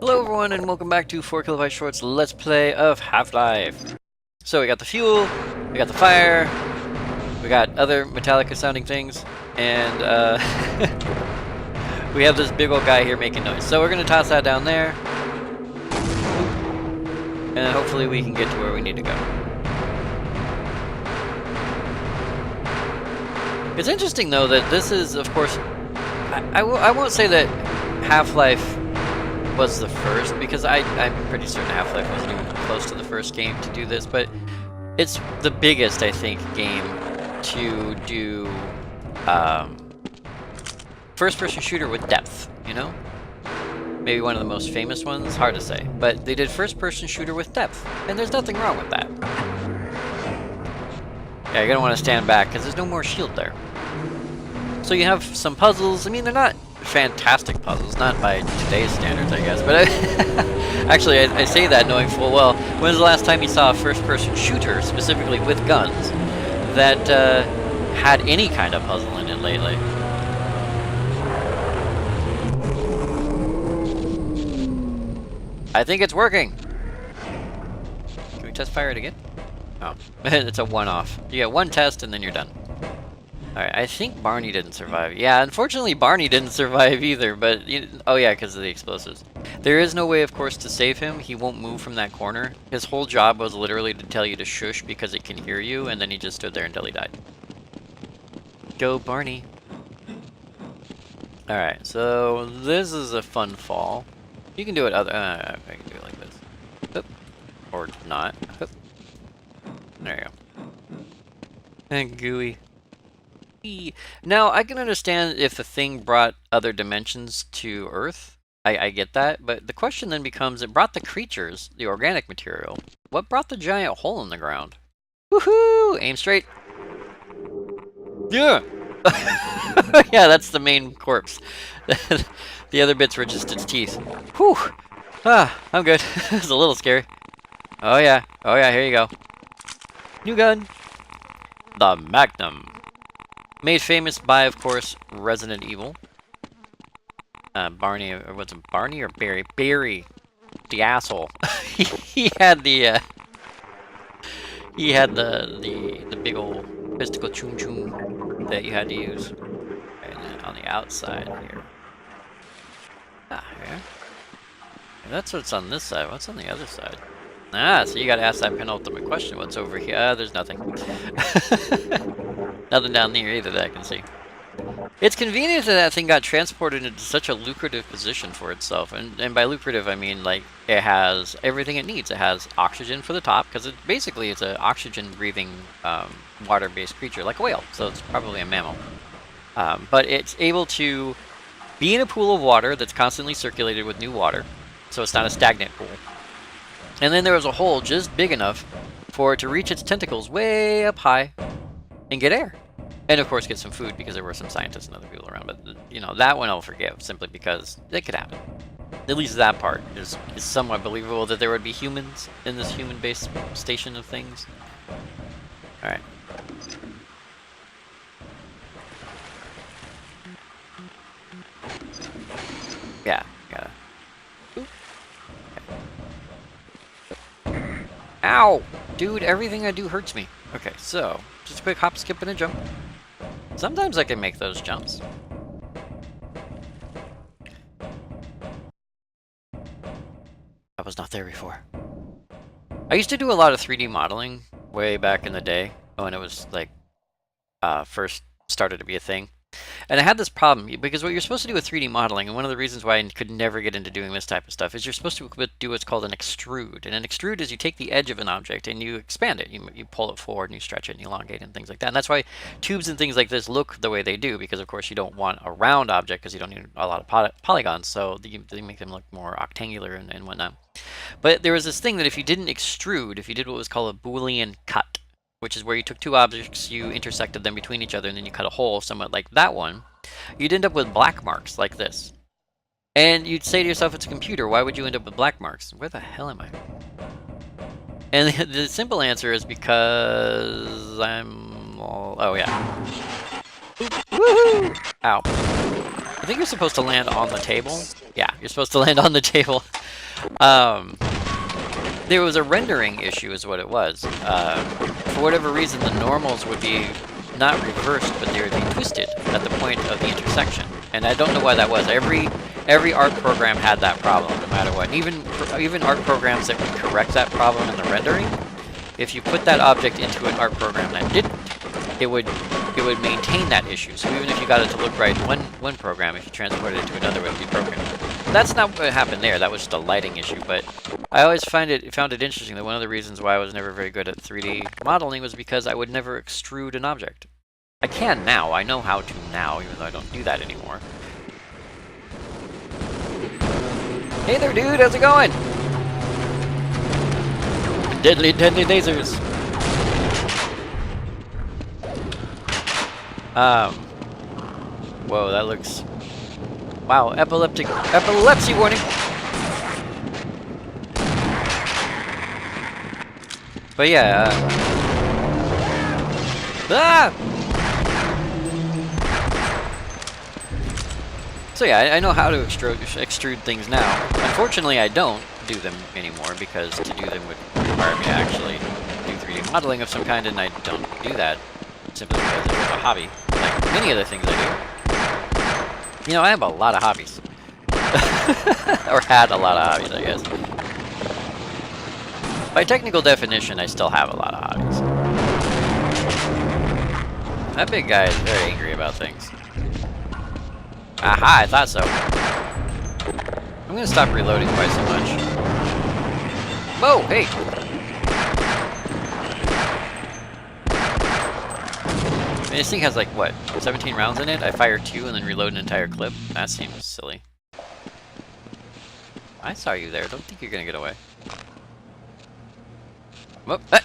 Hello everyone and welcome back to 4 Kilobyte Shorts Let's Play of Half-Life. So we got the fuel, we got the fire, we got other Metallica sounding things, and we have this big old guy here making noise. So we're going to toss that down there, and hopefully we can get to where we need to go. It's interesting though that this is, of course, I won't say that Half-Life was the first, because I'm pretty certain Half-Life wasn't even close to the first game to do this, but it's the biggest, I think, game to do first-person shooter with depth, you know? Maybe one of the most famous ones, hard to say, but they did first-person shooter with depth, and there's nothing wrong with that. Yeah, you're gonna want to stand back, because there's no more shield there. So you have some puzzles. I mean, they're not fantastic puzzles, not by today's standards, I guess, but actually I say that knowing full well, when's the last time you saw a first-person shooter, specifically with guns, that had any kind of puzzle in it lately? I think it's working! Can we test fire it again? Oh, it's a one-off. You get one test and then you're done. Alright, I think Barney didn't survive. Yeah, unfortunately Barney didn't survive either, but... oh yeah, because of the explosives. There is no way, of course, to save him. He won't move from that corner. His whole job was literally to tell you to shush because it can hear you, and then he just stood there until he died. Go, Barney. Alright, so this is a fun fall. You can do it other... I can do it like this. Oop. Or not. Oop. There you go. And gooey. Now, I can understand if the thing brought other dimensions to Earth. I get that, but the question then becomes, it brought the creatures, the organic material. What brought the giant hole in the ground? Woohoo! Aim straight. Yeah! Yeah, that's the main corpse. The other bits were just its teeth. Whew! Ah, I'm good. It's a little scary. Oh yeah, here you go. New gun. The Magnum. Made famous by, of course, Resident Evil. Barney, or what's it, Barney or Barry? Barry, the asshole. he had the big old mystical choom choom that you had to use. And then on the outside here. Ah, yeah. That's what's on this side. What's on the other side? Ah, so you gotta ask that penultimate question. What's over here? There's nothing. Nothing down there either that I can see. It's convenient that that thing got transported into such a lucrative position for itself. And by lucrative, I mean, like, it has everything it needs. It has oxygen for the top, because it's an oxygen-breathing, water-based creature, like a whale. So it's probably a mammal. But it's able to be in a pool of water that's constantly circulated with new water. So it's not a stagnant pool. And then there was a hole just big enough for it to reach its tentacles way up high and get air. And of course get some food, because there were some scientists and other people around. But, you know, that one I'll forgive, simply because it could happen. At least that part is somewhat believable, that there would be humans in this human-based station of things. Alright. Yeah, gotta... Ow! Dude, everything I do hurts me. Okay, so, just a quick hop, skip, and a jump. Sometimes I can make those jumps. I was not there before. I used to do a lot of 3D modeling way back in the day, when it was, like, first started to be a thing. And I had this problem, because what you're supposed to do with 3D modeling, and one of the reasons why I could never get into doing this type of stuff, is you're supposed to do what's called an extrude. And an extrude is you take the edge of an object and you expand it. You pull it forward and you stretch it and you elongate it and things like that. And that's why tubes and things like this look the way they do, because of course you don't want a round object, because you don't need a lot of polygons, so they make them look more octangular and whatnot. But there was this thing that if you didn't extrude, if you did what was called a Boolean cut, which is where you took two objects, you intersected them between each other, and then you cut a hole somewhat like that one, you'd end up with black marks like this. And you'd say to yourself, it's a computer, why would you end up with black marks? Where the hell am I? And the simple answer is because I'm all... oh yeah. Woohoo! Ow. I think you're supposed to land on the table. Yeah, you're supposed to land on the table. There was a rendering issue is what it was. For whatever reason, the normals would be not reversed, but they would be twisted at the point of the intersection. And I don't know why that was. Every art program had that problem, no matter what. And even art programs that would correct that problem in the rendering, if you put that object into an art program that didn't, it would maintain that issue. So even if you got it to look right in one program, if you transported it to another, it would be broken. That's not what happened there. That was just a lighting issue. But I always found it interesting that one of the reasons why I was never very good at 3D modeling was because I would never extrude an object. I can now. I know how to now, even though I don't do that anymore. Hey there, dude. How's it going? Deadly, deadly lasers. Whoa, that looks... Wow, epilepsy warning! But yeah, So yeah, I know how to extrude things now. Unfortunately, I don't do them anymore because to do them would require me to actually do 3D modeling of some kind, and I don't do that simply because it was a hobby, like many other things I do. You know, I have a lot of hobbies. Or had a lot of hobbies, I guess. By technical definition, I still have a lot of hobbies. That big guy is very angry about things. Aha, I thought so. I'm gonna stop reloading quite so much. Whoa, hey! I mean, this thing has like, what, 17 rounds in it? I fire 2 and then reload an entire clip? That seems silly. I saw you there. Don't think you're gonna get away. Whoop! Wait,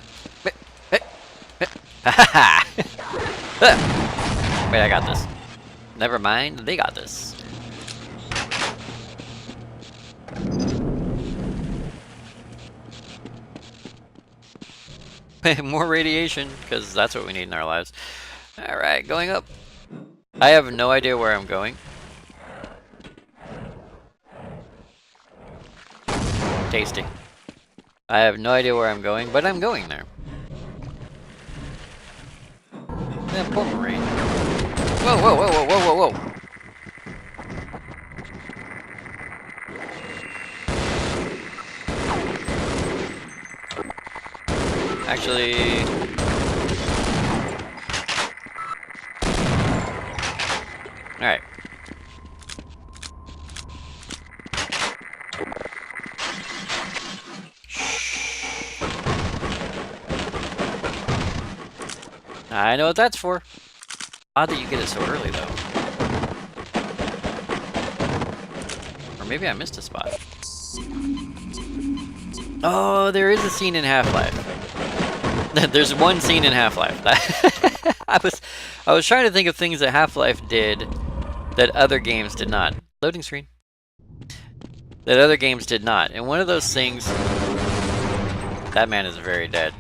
I got this. Never mind, they got this. More radiation, because that's what we need in our lives. Alright, going up. I have no idea where I'm going. Tasty. I have no idea where I'm going, but I'm going there. Yeah, poor Marine. Whoa, whoa, whoa, whoa, whoa, whoa, whoa. Actually... Alright. I know what that's for. Odd that you get it so early, though. Or maybe I missed a spot. Oh, there is a scene in Half-Life. There's one scene in Half-Life. I was trying to think of things that Half-Life did that other games did not. Loading screen. That other games did not. And one of those things... That man is very dead.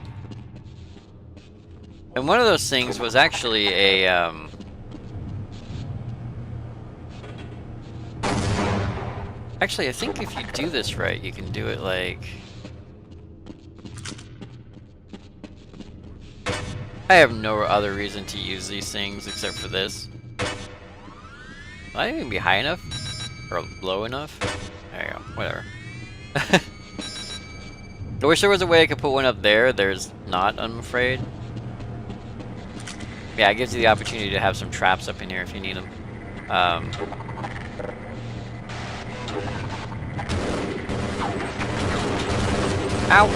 And one of those things was actually a, Actually, I think if you do this right, you can do it like... I have no other reason to use these things except for this. Will I even be high enough? Or low enough? There you go, whatever. I wish there was a way I could put one up there. There's not, I'm afraid. Yeah, it gives you the opportunity to have some traps up in here if you need them. Ow!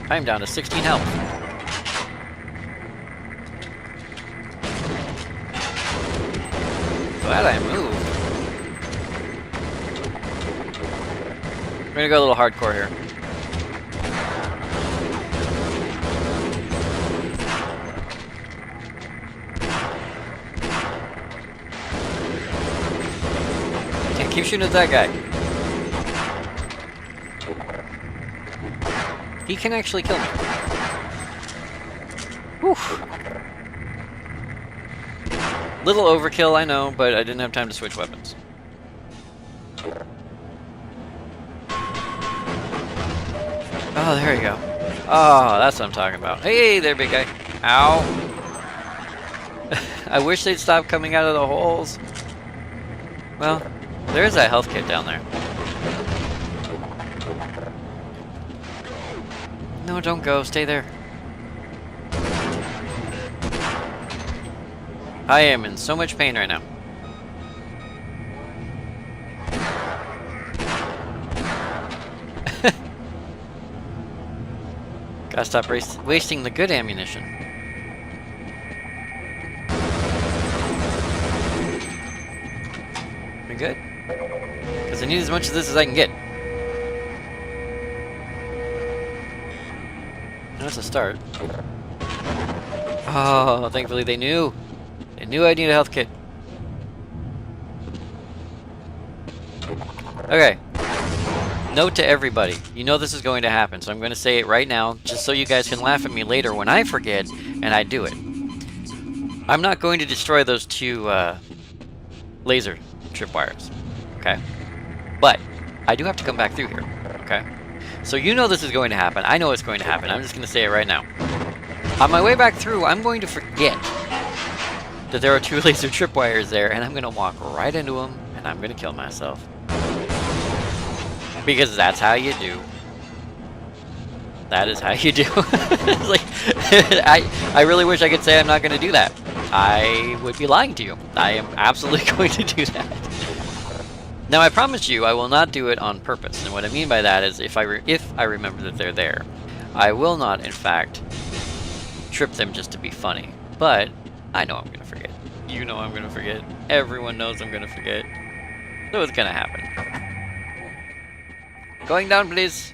I'm down to 16 health. Glad I moved. We're gonna go a little hardcore here. Can't keep shooting at that guy. He can actually kill me. Whew. Little overkill, I know, but I didn't have time to switch weapons. Oh, there you go. Oh, that's what I'm talking about. Hey there, big guy. Ow. I wish they'd stop coming out of the holes. Well, there's that health kit down there. No, don't go. Stay there. I am in so much pain right now. Gotta stop wasting the good ammunition. We good? Because I need as much of this as I can get. That's a start. Oh, thankfully they knew. They knew I need a health kit. Okay. Note to everybody. You know this is going to happen, so I'm going to say it right now, just so you guys can laugh at me later when I forget and I do it. I'm not going to destroy those two laser tripwires. Okay? But I do have to come back through here. Okay? So you know this is going to happen. I know it's going to happen. I'm just going to say it right now. On my way back through, I'm going to forget that there are two laser tripwires there, and I'm going to walk right into them, and I'm going to kill myself. Because that's how you do. That is how you do. It's like, I really wish I could say I'm not going to do that. I would be lying to you. I am absolutely going to do that. Now, I promise you, I will not do it on purpose. And what I mean by that is, if I remember that they're there, I will not, in fact, trip them just to be funny. But I know I'm going to forget. You know I'm going to forget. Everyone knows I'm going to forget. So it's going to happen. Going down, please.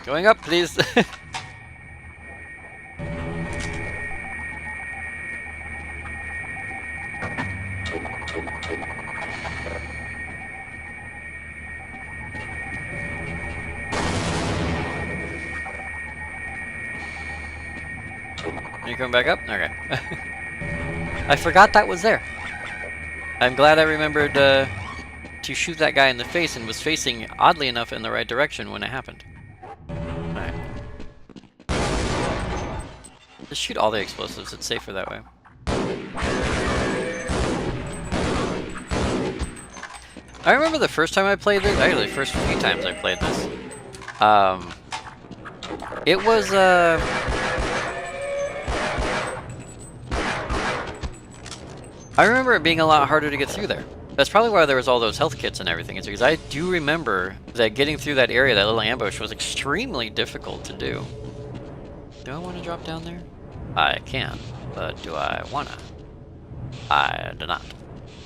Going up, please. Are you coming back up? Okay. I forgot that was there. I'm glad I remembered to shoot that guy in the face and was facing, oddly enough, in the right direction when it happened. Alright. Just shoot all the explosives, it's safer that way. I remember the first time I played this, actually the first few times I played this. It was, I remember it being a lot harder to get through there. That's probably why there was all those health kits and everything. It's because I do remember that getting through that area, that little ambush, was extremely difficult to do. Do I want to drop down there? I can, but do I wanna? I do not.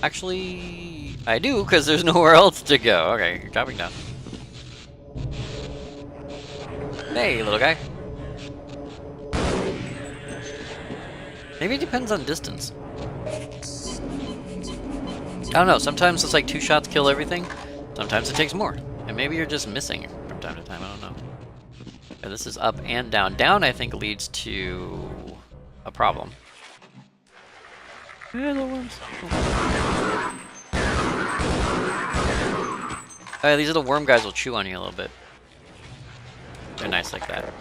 Actually, I do, because there's nowhere else to go. Okay, you're dropping down. Hey, little guy. Maybe it depends on distance. I don't know, sometimes it's like 2 shots kill everything. Sometimes it takes more. And maybe you're just missing from time to time, I don't know. Yeah, this is up and down. Down, I think, leads to a problem. Yeah, the ones. Oh, these little worm guys will chew on you a little bit. They're nice like that.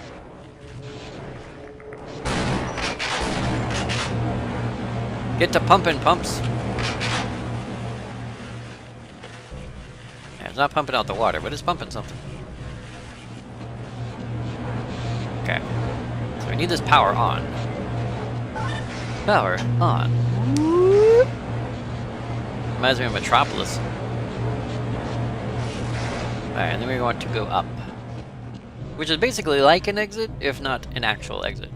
Get to pumping, pumps. Yeah, it's not pumping out the water, but it's pumping something. Okay. So we need this power on. Power on. Reminds me of Metropolis. Alright, and then we want to go up. Which is basically like an exit, if not an actual exit.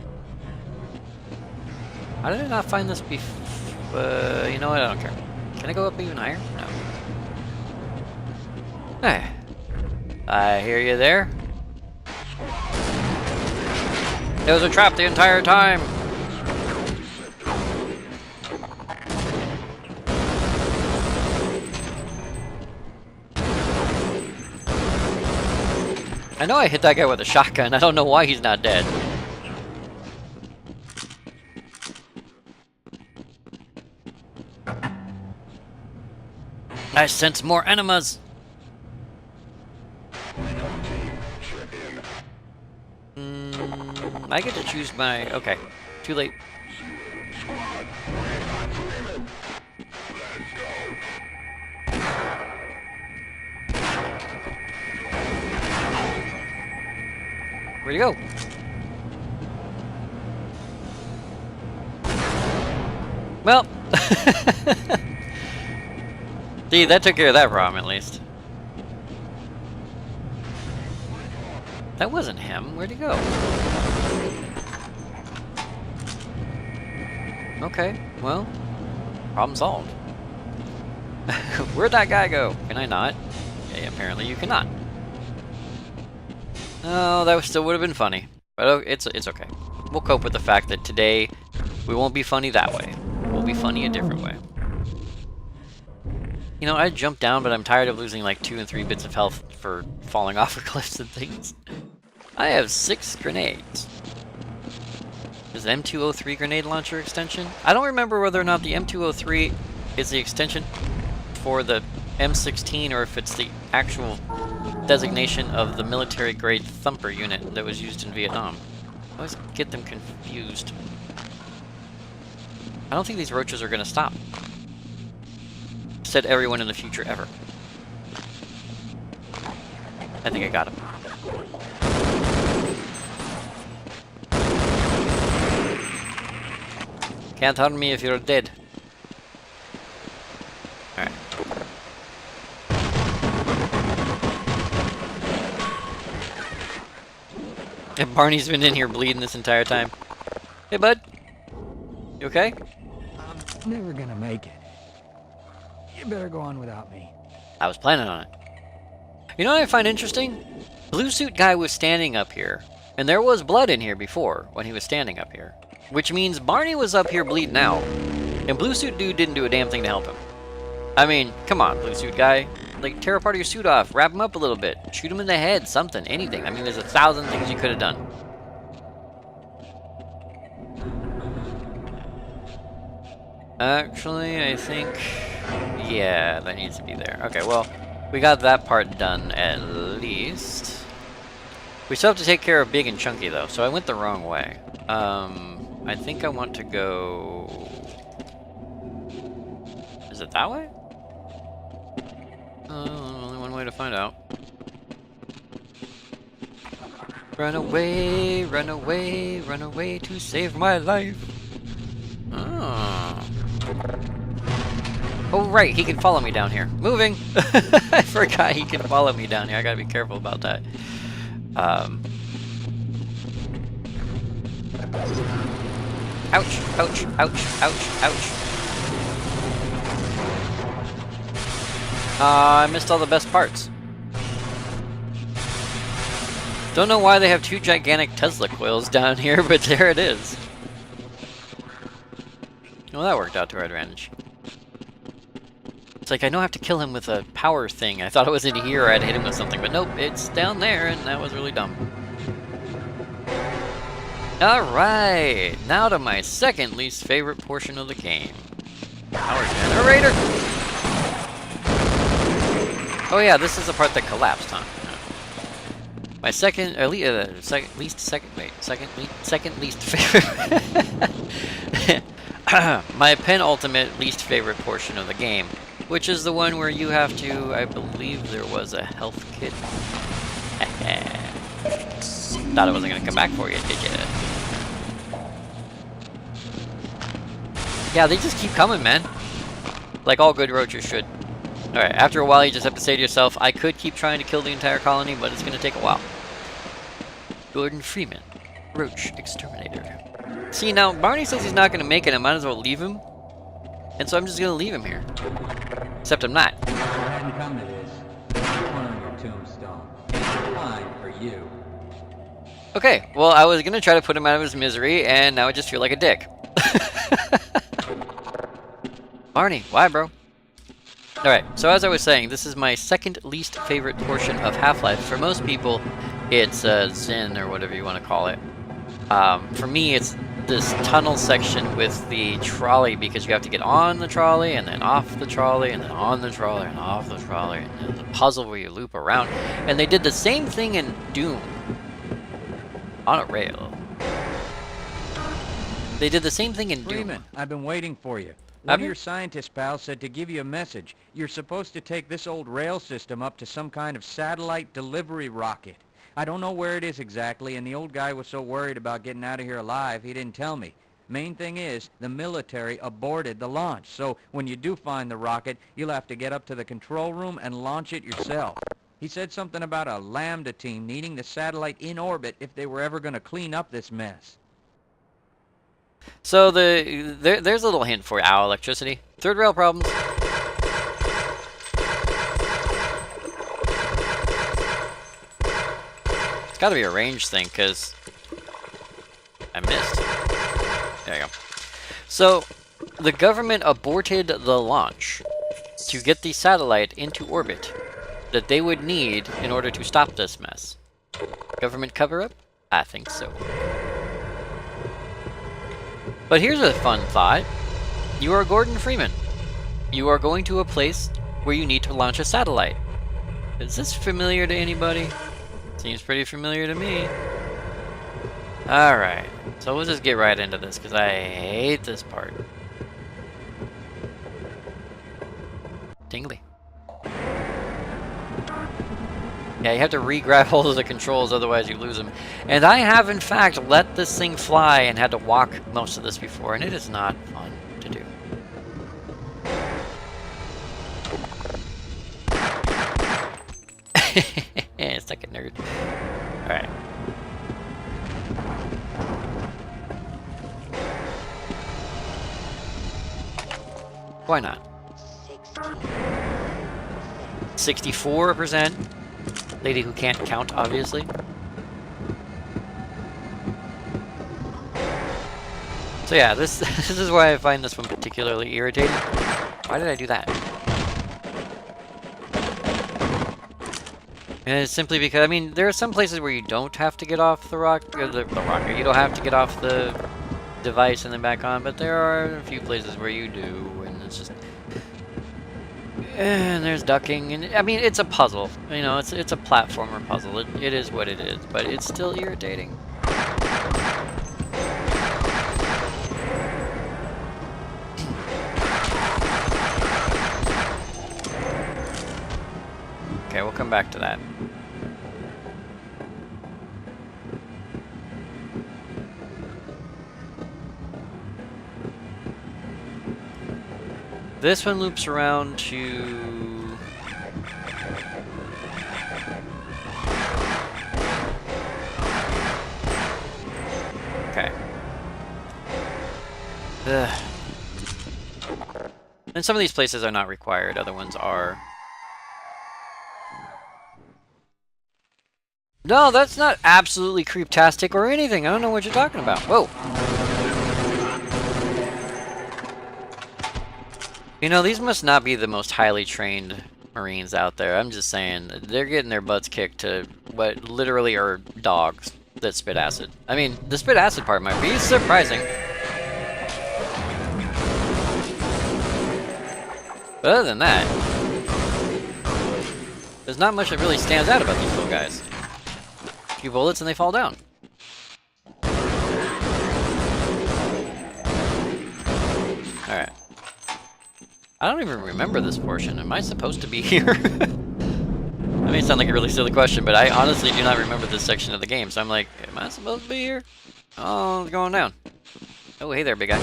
How did I not find this before? You know what? I don't care. Can I go up even higher? No. Hey. I hear you there. It was a trap the entire time. I know I hit that guy with a shotgun. I don't know why he's not dead. I sense more enemas. I get to choose my... Okay, too late. Where'd he go? Well, see, that took care of that problem at least. That wasn't him. Where'd he go? Okay, well, problem solved. Where'd that guy go? Can I not? Okay, apparently you cannot. Oh, that still would have been funny, but it's okay. We'll cope with the fact that today we won't be funny that way. We'll be funny a different way. You know, I jumped down, but I'm tired of losing like 2 and 3 bits of health for falling off of cliffs and things. I have 6 grenades. Is the M203 grenade launcher extension? I don't remember whether or not the M203 is the extension for the M16 or if it's the actual designation of the military-grade thumper unit that was used in Vietnam. I always get them confused. I don't think these roaches are going to stop. Said everyone in the future ever. I think I got him. Can't harm me if you're dead. Alright. And Barney's been in here bleeding this entire time. Hey, bud. You okay? I'm never gonna make it. You better go on without me. I was planning on it. You know what I find interesting? Blue suit guy was standing up here, and there was blood in here before when he was standing up here. Which means Barney was up here bleeding out, and blue suit dude didn't do a damn thing to help him. I mean, come on, blue suit guy. Like, tear a part of your suit off, wrap him up a little bit, shoot him in the head, something, anything. I mean, there's 1,000 things you could have done. Actually, I think... yeah, that needs to be there. Okay, well, we got that part done at least. We still have to take care of Big and Chunky, though, so I went the wrong way. I think I want to go... Is it that way? Only one way to find out. Run away, run away, run away to save my life. Oh. Oh, right, he can follow me down here. Moving! I forgot he can follow me down here. I gotta be careful about that. Ouch, ouch, ouch, ouch, ouch. I missed all the best parts. Don't know why they have 2 gigantic Tesla coils down here, but there it is. Well, that worked out to our advantage. It's like, I know I have to kill him with a power thing. I thought it was in here or I'd hit him with something, but nope, it's down there, and that was really dumb. Alright, now to my second least favorite portion of the game. Power generator! Oh yeah, this is the part that collapsed, huh? My second least favorite... my penultimate least favorite portion of the game, which is the one where you have to, I believe there was a health kit. Thought it wasn't gonna come back for you, did you? Yeah, they just keep coming, man. Like all good roaches should. Alright, after a while you just have to say to yourself, I could keep trying to kill the entire colony, but it's gonna take a while. Gordon Freeman, Roach Exterminator. See, now, Barney says he's not gonna make it, I might as well leave him. And so I'm just gonna leave him here. Except I'm not. I hadn't come to this. One on your tombstone. It's fine for you. Okay, well, I was gonna try to put him out of his misery, and now I just feel like a dick. Barney, why, bro? Alright, so as I was saying, this is my second least favorite portion of Half-Life. For most people, it's Zen, or whatever you want to call it. For me, it's this tunnel section with the trolley, because you have to get on the trolley and then off the trolley and then on the trolley and off the trolley, and there's a puzzle where you loop around. And they did the same thing in Doom on a rail. They did the same thing in Doom. Freeman, I've been waiting for you. One of your scientist pals said to give you a message. You're supposed to take this old rail system up to some kind of satellite delivery rocket. I don't know where it is exactly, and the old guy was so worried about getting out of here alive, he didn't tell me. Main thing is, the military aborted the launch, so when you do find the rocket, you'll have to get up to the control room and launch it yourself. He said something about a Lambda team needing the satellite in orbit if they were ever going to clean up this mess. So there's a little hint for you. Ow, electricity. Third rail problems. It's got to be a range thing, because I missed. There you go. So the government aborted the launch to get the satellite into orbit that they would need in order to stop this mess. Government cover-up? I think so. But here's a fun thought. You are Gordon Freeman. You are going to a place where you need to launch a satellite. Is this familiar to anybody? Seems pretty familiar to me. Alright, so we'll just get right into this, because I hate this part. Tingly. Yeah, you have to re-grab hold of the controls, otherwise you lose them. And I have, in fact, let this thing fly and had to walk most of this before, and it is not fun to do. It's like a nerd. Alright. Why not? 64%. Lady who can't count, obviously. So yeah, this is why I find this one particularly irritating. Why did I do that? And it's simply because, I mean, there are some places where you don't have to get off the rocket. You don't have to get off the device and then back on, but there are a few places where you do, and it's just... And there's ducking, and I mean, it's a puzzle. You know, it's a platformer puzzle. It is what it is, but it's still irritating. Okay, we'll come back to that. This one loops around to... Okay. Ugh. And some of these places are not required, other ones are. No, that's not absolutely creeptastic or anything. I don't know what you're talking about. Whoa. You know, these must not be the most highly trained Marines out there. I'm just saying, they're getting their butts kicked to what literally are dogs that spit acid. I mean, the spit acid part might be surprising. But other than that, there's not much that really stands out about these little guys. A few bullets and they fall down. Alright. I don't even remember this portion. Am I supposed to be here? That may sound like a really silly question, but I honestly do not remember this section of the game. So I'm like, am I supposed to be here? Oh, it's going down. Oh, hey there, big guy.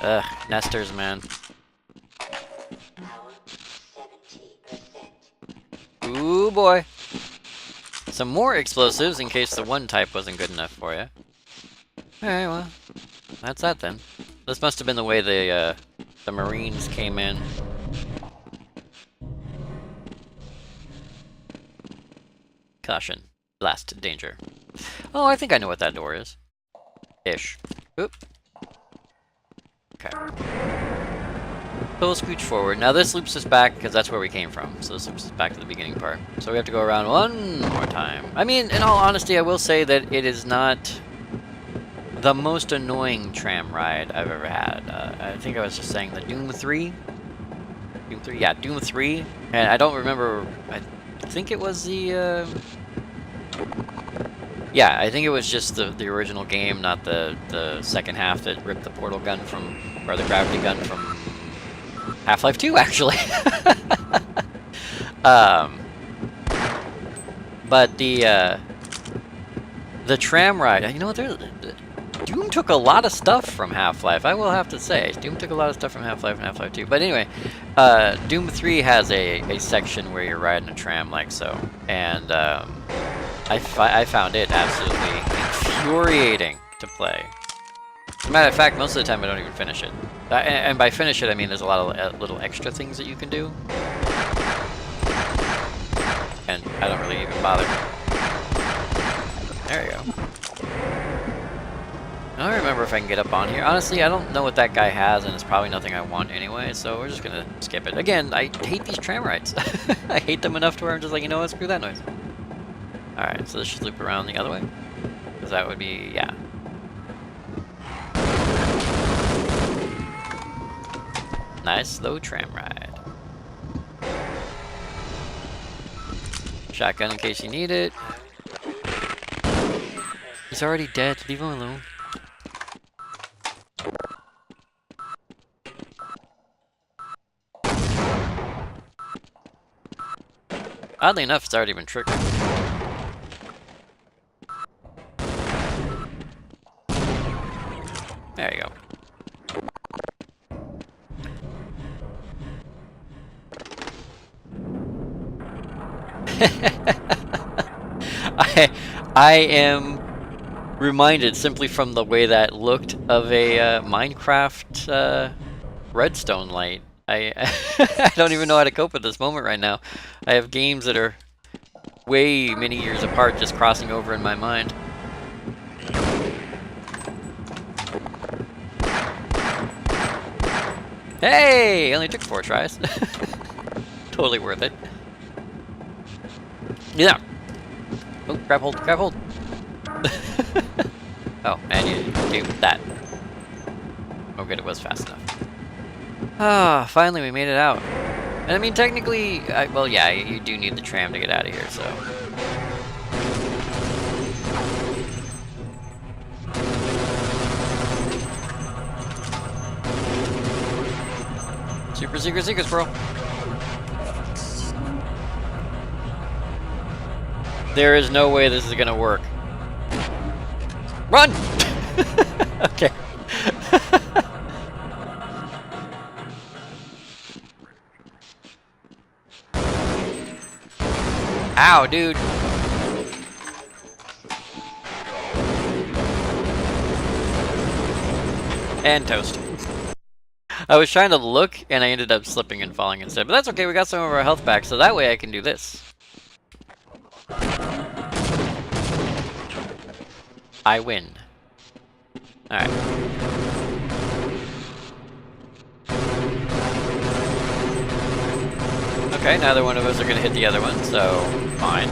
Ugh, nesters, man. Ooh, boy. Some more explosives in case the one type wasn't good enough for you. Alright, well, that's that then. This must have been the way the Marines came in. Caution. Blast danger. Oh, I think I know what that door is. Ish. Oop. Okay. So we'll scooch forward. Now this loops us back because that's where we came from. So this loops us back to the beginning part. So we have to go around one more time. I mean, in all honesty, I will say that it is not the most annoying tram ride I've ever had. I think I was just saying the Doom 3. Doom 3? Yeah, Doom 3. And I don't remember... I think it was the... Yeah, I think it was just the original game, not the second half that ripped the portal gun from... Or the gravity gun from... Half-Life 2, actually. But the tram ride, you know what, Doom took a lot of stuff from Half-Life, I will have to say. Doom took a lot of stuff from Half-Life and Half-Life 2. But anyway, Doom 3 has a section where you're riding a tram like so. And I found it absolutely infuriating to play. As a matter of fact, most of the time I don't even finish it. And by finish it, I mean there's a lot of little extra things that you can do. And I don't really even bother. There you go. I don't remember if I can get up on here. Honestly, I don't know what that guy has, and it's probably nothing I want anyway, so we're just gonna skip it. Again, I hate these tram rides. I hate them enough to where I'm just like, you know what, screw that noise. Alright, so this should loop around the other way. Because that would be, yeah. Nice slow tram ride. Shotgun in case you need it. He's already dead. Leave him alone. Oddly enough, it's already been triggered. There you go. I am reminded simply from the way that looked of a Minecraft redstone light. I I don't even know how to cope with this moment right now. I have games that are way many years apart just crossing over in my mind. Hey! Only took 4 tries. Totally worth it. Yeah. Oh, grab hold, grab hold. Oh, and you do that. Oh good, it was fast enough. Ah, finally we made it out. And I mean, technically, well yeah, you do need the tram to get out of here, so. Super secret secrets, bro. There is no way this is gonna work. Run! Okay. Ow, dude. And toast. I was trying to look, and I ended up slipping and falling instead. But that's okay, we got some of our health back, so that way I can do this. I win. Alright. Okay, neither one of us are gonna hit the other one, so fine.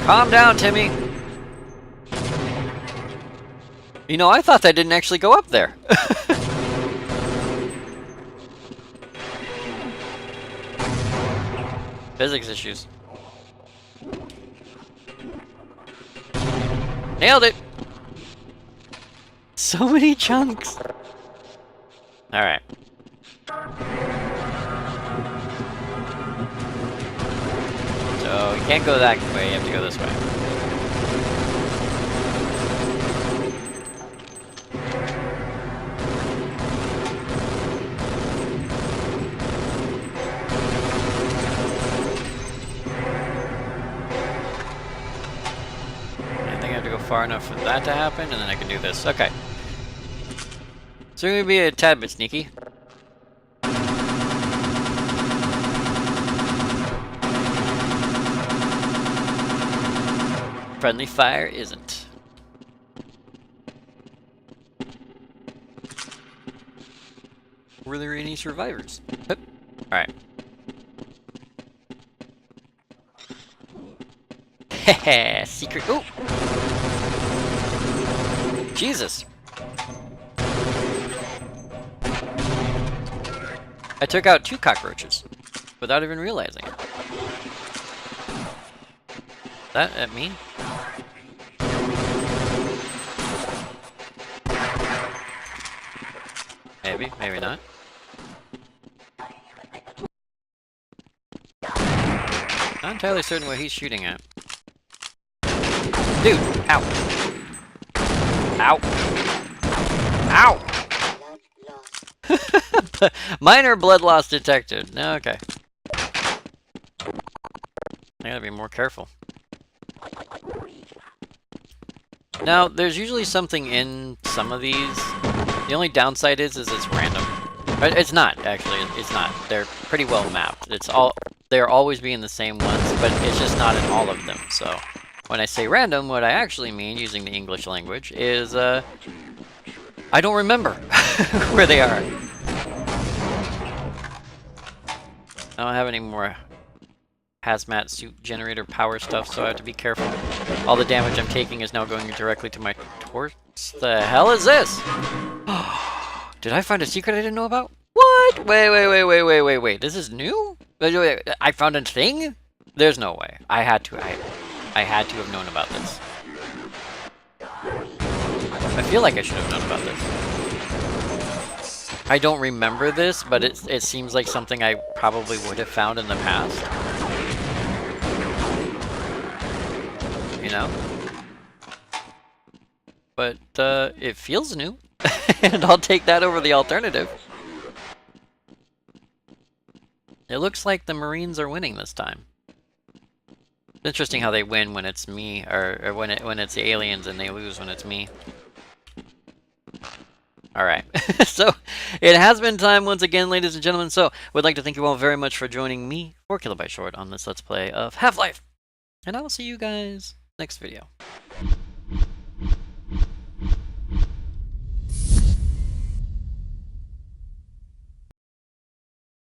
Calm down, Timmy! You know, I thought that didn't actually go up there. Physics issues. Nailed it! So many chunks! Alright. So, you can't go that way, you have to go this way. Far enough for that to happen, and then I can do this. Okay. So we're gonna be a tad bit sneaky. Friendly fire isn't. Were there any survivors? Yep. Alright. Heh, secret. Oh! Jesus! I took out 2 cockroaches without even realizing it. That at me? Maybe, maybe not. Not entirely certain what he's shooting at. Dude! Ow! Ow! Ow! Minor blood loss detected. Okay. I gotta be more careful. Now, there's usually something in some of these. The only downside is it's random. It's not, actually. It's not. They're pretty well mapped. They're always being the same ones, but it's just not in all of them. So, when I say random, what I actually mean, using the English language, is, I don't remember where they are. I don't have any more hazmat suit generator power stuff, so I have to be careful. All the damage I'm taking is now going directly to my torso. The hell is this? Did I find a secret I didn't know about? What? Wait. This is new? Wait, I found a thing? There's no way. I had to have known about this. I feel like I should have known about this. I don't remember this, but it seems like something I probably would have found in the past. You know? But, it feels new. And I'll take that over the alternative. It looks like the Marines are winning this time. It's interesting how they win when it's me, or when it's the aliens, and they lose when it's me. Alright, so it has been time once again, ladies and gentlemen, so would like to thank you all very much for joining me, 4 Kilobyte Short, on this Let's Play of Half-Life. And I will see you guys next video.